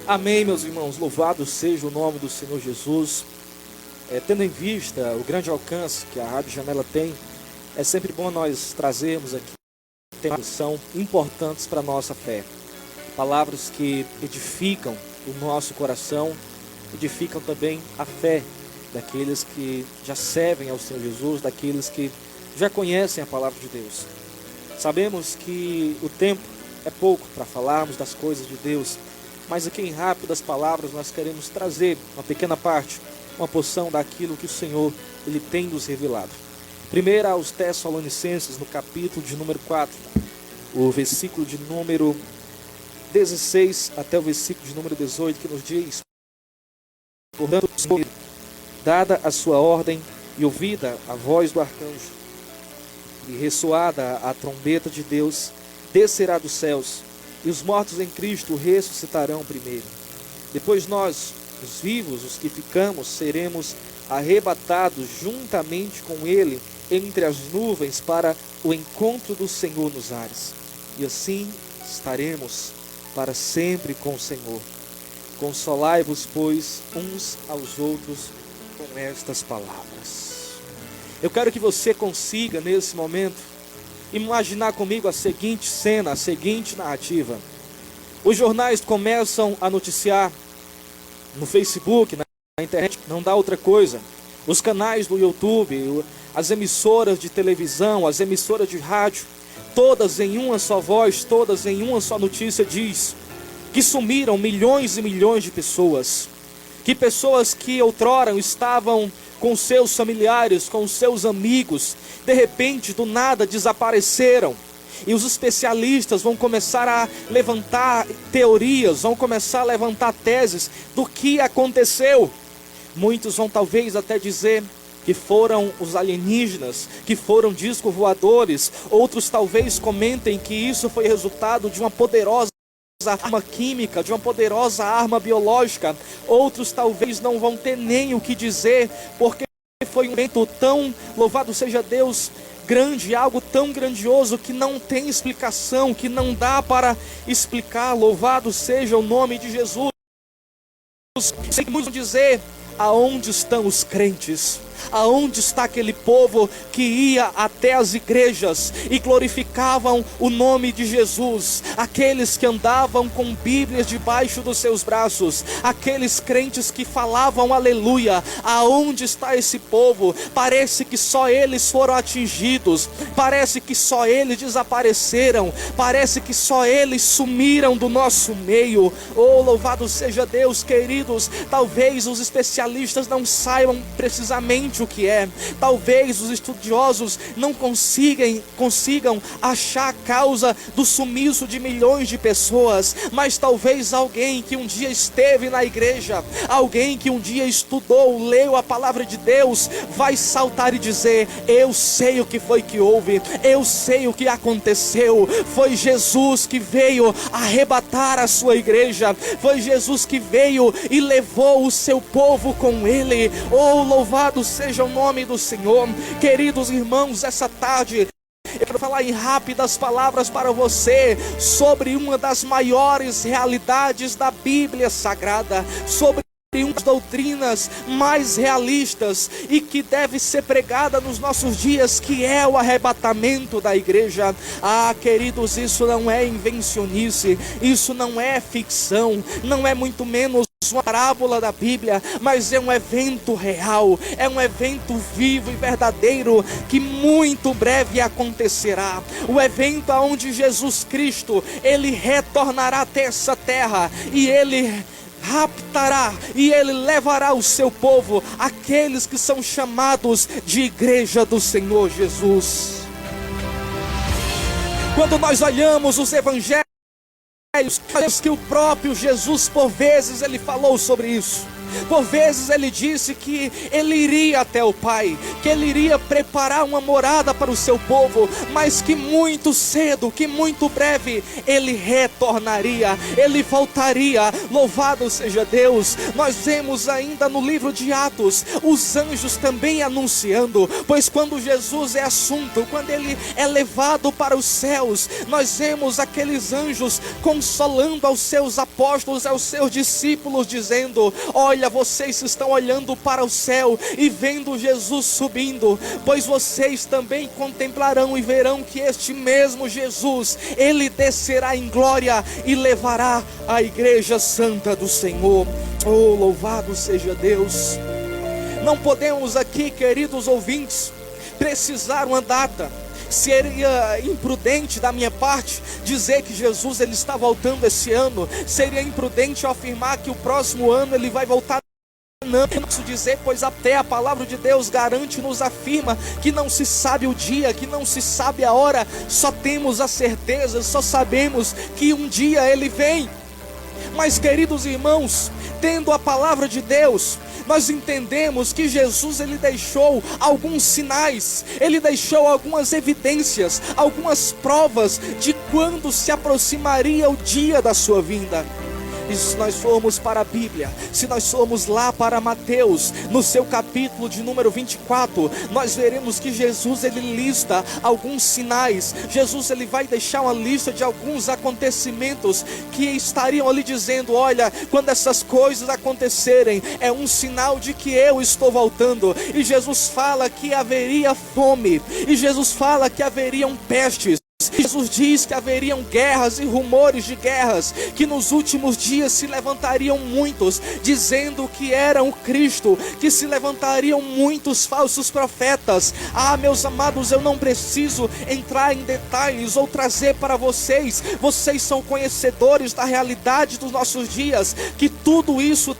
Amém, meus irmãos, louvado seja o nome do Senhor Jesus. Tendo em vista o grande alcance que a Rádio Janela tem, é sempre bom nós trazermos aqui temas que são importantes para a nossa fé. Palavras que edificam o nosso coração, edificam também a fé daqueles que já servem ao Senhor Jesus, daqueles que já conhecem a palavra de Deus. Sabemos que o tempo é pouco para falarmos das coisas de Deus, mas aqui em Rápidas Palavras nós queremos trazer uma pequena parte, uma porção daquilo que o Senhor Ele tem nos revelado. Primeiro aos Tessalonicenses, no capítulo de número 4, o versículo de número 16 até o versículo de número 18, que nos diz: portanto, dada a sua ordem e ouvida a voz do arcanjo, e ressoada a trombeta de Deus, descerá dos céus, e os mortos em Cristo ressuscitarão primeiro. Depois nós, os vivos, os que ficamos, seremos arrebatados juntamente com Ele entre as nuvens para o encontro do Senhor nos ares. E assim estaremos para sempre com o Senhor. Consolai-vos, pois, uns aos outros com estas palavras. Eu quero que você consiga, nesse momento, imaginar comigo a seguinte cena, a seguinte narrativa. Os jornais começam a noticiar no Facebook, na internet, não dá outra coisa. Os canais do YouTube, as emissoras de televisão, as emissoras de rádio, todas em uma só voz, todas em uma só notícia diz que sumiram milhões e milhões de pessoas. Que pessoas que outrora estavam com seus familiares, com seus amigos, de repente, do nada, desapareceram. E os especialistas vão começar a levantar teorias, vão começar a levantar teses do que aconteceu. Muitos vão talvez até dizer que foram os alienígenas, que foram discos voadores. Outros talvez comentem que isso foi resultado de uma poderosa arma química, de uma poderosa arma biológica. Outros talvez não vão ter nem o que dizer, porque foi um evento tão, louvado seja Deus, grande, algo tão grandioso que não tem explicação, que não dá para explicar. Louvado seja o nome de Jesus. Sei que muitos vão dizer: aonde estão os crentes? Aonde está aquele povo que ia até as igrejas e glorificavam o nome de Jesus? Aqueles que andavam com Bíblias debaixo dos seus braços, aqueles crentes que falavam aleluia. Aonde está esse povo? Parece que só eles foram atingidos, parece que só eles desapareceram, parece que só eles sumiram do nosso meio. Oh, louvado seja Deus, queridos. Talvez os especialistas não saibam precisamente o que é. Talvez os estudiosos não consigam achar a causa do sumiço de milhões de pessoas, mas talvez alguém que um dia esteve na igreja, alguém que um dia estudou, leu a palavra de Deus, vai saltar e dizer: eu sei o que foi que houve, eu sei o que aconteceu. Foi Jesus que veio arrebatar a sua igreja, foi Jesus que veio e levou o seu povo com ele. Oh, louvado seja o nome do Senhor. Queridos irmãos, essa tarde eu quero falar em rápidas palavras para você sobre uma das maiores realidades da Bíblia Sagrada, sobre uma das doutrinas mais realistas e que deve ser pregada nos nossos dias, que é o arrebatamento da igreja. Ah, queridos, isso não é invencionice, isso não é ficção, não é muito menos uma parábola da Bíblia, mas é um evento real, é um evento vivo e verdadeiro que muito breve acontecerá. O evento onde Jesus Cristo, Ele retornará até essa terra e Ele raptará e Ele levará o seu povo, aqueles que são chamados de igreja do Senhor Jesus. Quando nós olhamos os evangelhos, que o próprio Jesus por vezes Ele falou sobre isso. Por vezes ele disse que ele iria até o Pai, que ele iria preparar uma morada para o seu povo, mas que muito cedo, que muito breve, ele retornaria, ele voltaria. Louvado seja Deus. Nós vemos ainda no livro de Atos, os anjos também anunciando, pois quando Jesus é assunto, quando ele é levado para os céus, nós vemos aqueles anjos consolando aos seus apóstolos, aos seus discípulos, dizendo: olha, vocês estão olhando para o céu e vendo Jesus subindo, pois vocês também contemplarão e verão que este mesmo Jesus, ele descerá em glória e levará a igreja santa do Senhor. Oh, louvado seja Deus. Não podemos aqui, queridos ouvintes, precisar uma data. Seria imprudente da minha parte dizer que Jesus ele está voltando esse ano. Seria imprudente eu afirmar que o próximo ano ele vai voltar. Não posso dizer, pois até a palavra de Deus garante, nos afirma que não se sabe o dia, que não se sabe a hora. Só temos a certeza, só sabemos que um dia ele vem. Mas, queridos irmãos, tendo a palavra de Deus, nós entendemos que Jesus ele deixou alguns sinais, ele deixou algumas evidências, algumas provas de quando se aproximaria o dia da sua vinda. E se nós formos para a Bíblia, se nós formos lá para Mateus, no seu capítulo de número 24, nós veremos que Jesus ele lista alguns sinais. Jesus ele vai deixar uma lista de alguns acontecimentos que estariam ali dizendo: olha, quando essas coisas acontecerem, é um sinal de que eu estou voltando. E Jesus fala que haveria fome, e Jesus fala que haveriam pestes. Jesus diz que haveriam guerras e rumores de guerras, que nos últimos dias se levantariam muitos dizendo que eram o Cristo, que se levantariam muitos falsos profetas. Ah, meus amados, eu não preciso entrar em detalhes ou trazer para vocês, vocês são conhecedores da realidade dos nossos dias, que tudo isso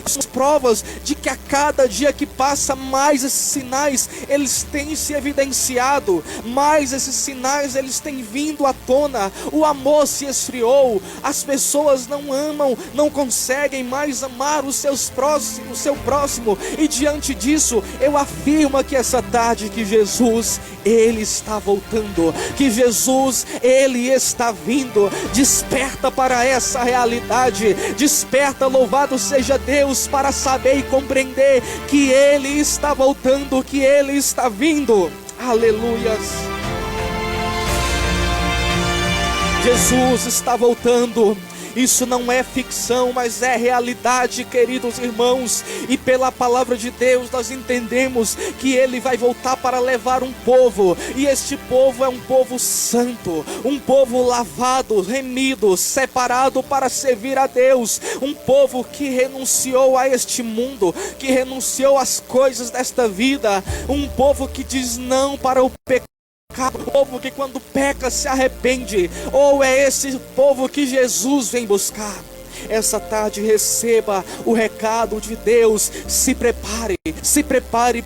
são provas de que a cada dia que passa, mais esses sinais eles têm se evidenciado, mais esses sinais eles têm vindo à tona. O amor se esfriou, as pessoas não amam, não conseguem mais amar o seu próximo, e diante disso eu afirmo que essa tarde que Jesus ele está voltando, que Jesus ele está vindo. Desperta para essa realidade, desperta, louvado seja Deus, para saber e compreender que ele está voltando, que ele está vindo. Aleluias. Jesus está voltando. Isso não é ficção, mas é realidade, queridos irmãos. E pela palavra de Deus nós entendemos que ele vai voltar para levar um povo, e este povo é um povo santo, um povo lavado, remido, separado para servir a Deus, um povo que renunciou a este mundo, que renunciou às coisas desta vida, um povo que diz não para o pecado, o povo que quando peca se arrepende. Ou é esse povo que Jesus vem buscar. Essa tarde receba o recado de Deus. Se prepare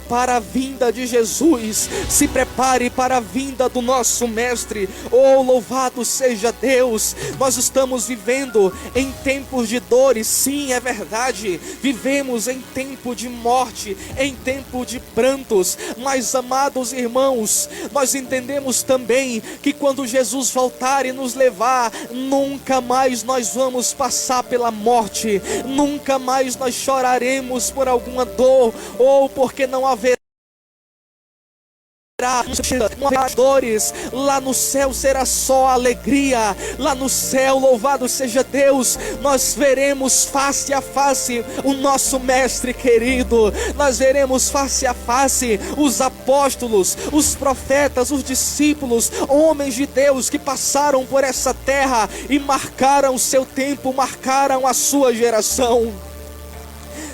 para a vinda de Jesus, se prepare para a vinda do nosso Mestre. Oh, louvado seja Deus. Nós estamos vivendo em tempos de dores, sim, é verdade. Vivemos em tempo de morte, em tempo de prantos, mas, amados irmãos, nós entendemos também que quando Jesus voltar e nos levar, nunca mais nós vamos passar pela morte, nunca mais nós choraremos por alguma dor, ou porque não haverá dores. Lá no céu será só alegria. Lá no céu, louvado seja Deus, nós veremos face a face o nosso Mestre querido. Nós veremos face a face os apóstolos, os profetas, os discípulos, homens de Deus que passaram por essa terra e marcaram o seu tempo, marcaram a sua geração.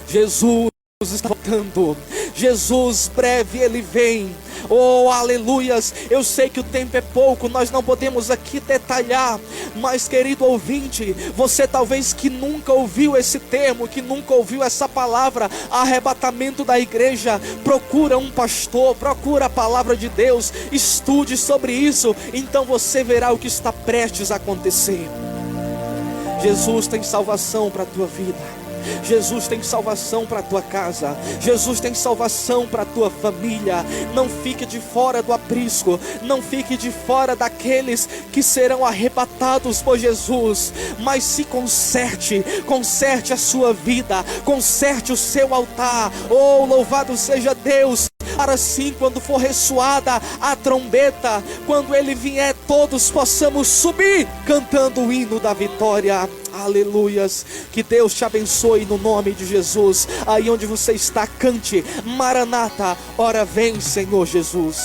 Jesus está voltando. Jesus breve ele vem. Oh, aleluias. Eu sei que o tempo é pouco, nós não podemos aqui detalhar, mas, querido ouvinte, você talvez que nunca ouviu esse termo, que nunca ouviu essa palavra, arrebatamento da igreja, procura um pastor, procura a palavra de Deus, estude sobre isso, então você verá o que está prestes a acontecer. Jesus tem salvação para a tua vida. Jesus tem salvação para a tua casa. Jesus tem salvação para a tua família. Não fique de fora do aprisco. Não fique de fora daqueles que serão arrebatados por Jesus. Mas se conserte a sua vida, conserte o seu altar. Oh, louvado seja Deus, para assim, quando for ressoada a trombeta, quando Ele vier, todos possamos subir cantando o hino da vitória. Aleluias. Que Deus te abençoe no nome de Jesus. Aí onde você está, cante: Maranata, ora vem, Senhor Jesus.